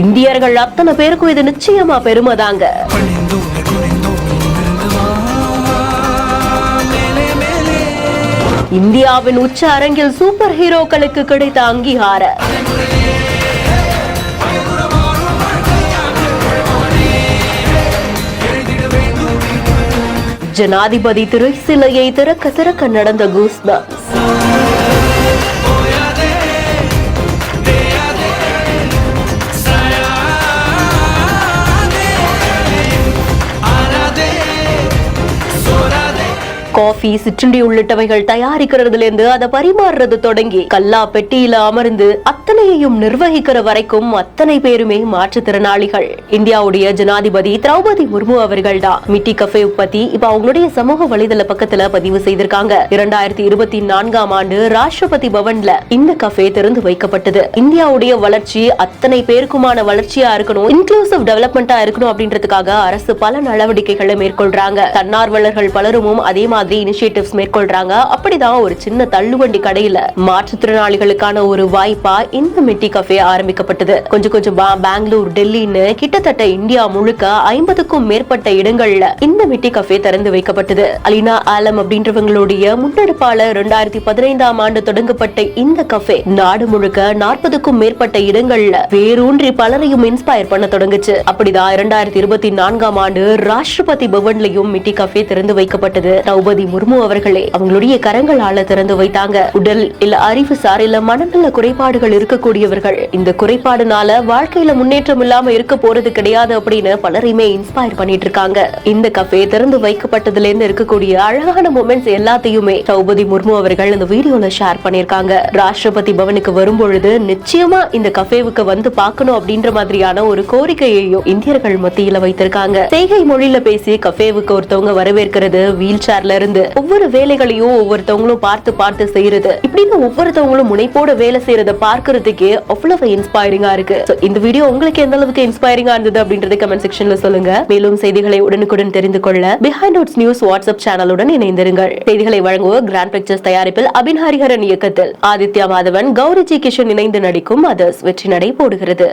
இந்தியர்கள் அத்தனை பேருக்கும் இது நிச்சயமா பெருமைதாங்க. இந்தியாவின் உச்ச அரங்கில் சூப்பர் ஹீரோக்களுக்கு கிடைத்த அங்கீகாரம். ஜனாதிபதி திரை சிலையை திறக்க நடந்த கூஸ்பம்ப்ஸ். காஃபி, சிற்றுண்டி உள்ளிட்டவைகள் தயாரிக்கிறதுல இருந்து அதை பரிமாறுறது தொடங்கி கல்லா பெட்டியில அமர்ந்து அத்தனையையும் நிர்வகிக்கிற வரைக்கும் அத்தனை பேருமே மாற்றுத்திறனாளிகள். இந்தியாவுடைய ஜனாதிபதி திரௌபதி முர்மு அவர்கள் தான் மிட்டி கஃபே பத்தி இப்ப அவங்களுடைய சமூக வலைதள பக்கத்துல பதிவு செய்திருக்காங்க. 2024ஆம் ஆண்டு ராஷ்டிரபதி பவன்ல இந்த கஃபே திறந்து வைக்கப்பட்டது. இந்தியாவுடைய வளர்ச்சி அத்தனை பேருக்குமான வளர்ச்சியா இருக்கணும், இன்க்ளூசிவ் டெவலப்மெண்டா இருக்கணும் அப்படின்றதுக்காக அரசு பல நடவடிக்கைகளை மேற்கொள்றாங்க. தன்னார்வலர்கள் பலரும் அதே மாதிரி இனிஷியேட்டிவ்ஸ் மேற்கொள்றாங்க. அப்படிதான் ஒரு சின்ன தள்ளுவண்டி கடையில மாற்றுத்திறனாளிகளுக்கான ஒரு வாய்ப்பா இந்த மிட்டி கஃபே ஆரம்பிக்கப்பட்டது. கொஞ்சமா பெங்களூர், டெல்லின்னு கிட்டத்தட்ட இந்தியா முழுக்க 50க்கும் மேற்பட்ட இடங்கள்ல இந்த மிட்டி கஃபே திறந்து வைக்கப்பட்டது. அலினா ஆலம் அப்படின்றவங்களுடைய முன்னெடுப்பாளர் 2015ஆம் ஆண்டு தொடங்கப்பட்ட இந்த கஃபே நாடு முழுக்க 40க்கும் மேற்பட்ட இடங்கள்ல வேரூன்றி பலரையும் இன்ஸ்பயர் பண்ண தொடங்குச்சு. அப்படிதான் 2024ஆம் ஆண்டு ராஷ்டிரபதி பவன்லயும் மிட்டி கஃபே திறந்து வைக்கப்பட்டது. திரௌபதி முர்மு அவர்களே அவங்களுடைய கரங்களால திறந்து வைத்தாங்க. உடல் இல்ல அறிவுசார் இல்ல மனநல குறைபாடுகள் இருக்கக்கூடியவர்கள் இந்த குறைபாடுனால வாழ்க்கையில முன்னேற்றம் இல்லாம இருக்க போறது கிடையாது அப்படின்னு பலரையுமே இன்ஸ்பயர் பண்ணிட்டு இருக்காங்க. இந்த கஃபே திறந்து வைக்கப்பட்டதுல இருந்து இருக்கக்கூடிய அழகான மொமெண்ட்ஸ் எல்லாத்தையுமே திரௌபதி முர்மு அவர்கள் இந்த வீடியோல ஷேர் பண்ணிருக்காங்க. ராஷ்டிரபதி பவனுக்கு வரும்பொழுது நிச்சயமா இந்த கஃபேவுக்கு வந்து பார்க்கணும் அப்படின்ற மாதிரியான ஒரு கோரிக்கையையும் இந்தியர்கள் மத்தியில வைத்திருக்காங்க. செய்கை மொழியில பேசி கஃபேவுக்கு ஒருத்தவங்க வரவேற்கிறது, வீல் சேர்ல இருந்து ஒவ்வொரு வேலைகளையும் ஒவ்வொருத்தவங்களும் பார்த்து செய்யறது, இப்படின்னு ஒவ்வொருத்தவங்களும் முனைப்போட வேலை செய்யறத பார்க்கறதுக்கே அவ்வளவு இன்ஸ்பைரிங்கா இருக்கு. இந்த வீடியோ உங்களுக்கு எந்த அளவுக்கு இன்ஸ்பைரிங்கா இருந்தது அப்படின்றத கமெண்ட் செக்ஷன்ல சொல்லுங்க. மேலும் செய்திகளை உடனுக்குடன் தெரிந்து கொள்ள பிஹைண்ட் நோட்ஸ் நியூஸ் வாட்ஸ்அப் சேனலுடன் இணைந்திருங்கள். செய்திகளை வழங்குவோர் கிராண்ட் பிக்சர்ஸ் தயாரிப்பில் அபின் ஹரிஹரன் இயக்கத்தில் ஆதித்யா மாதவன், கௌரி ஜி கிஷன் இணைந்து நடிக்கும் அதர்ஸ் வெற்றி நடை போடுகிறது.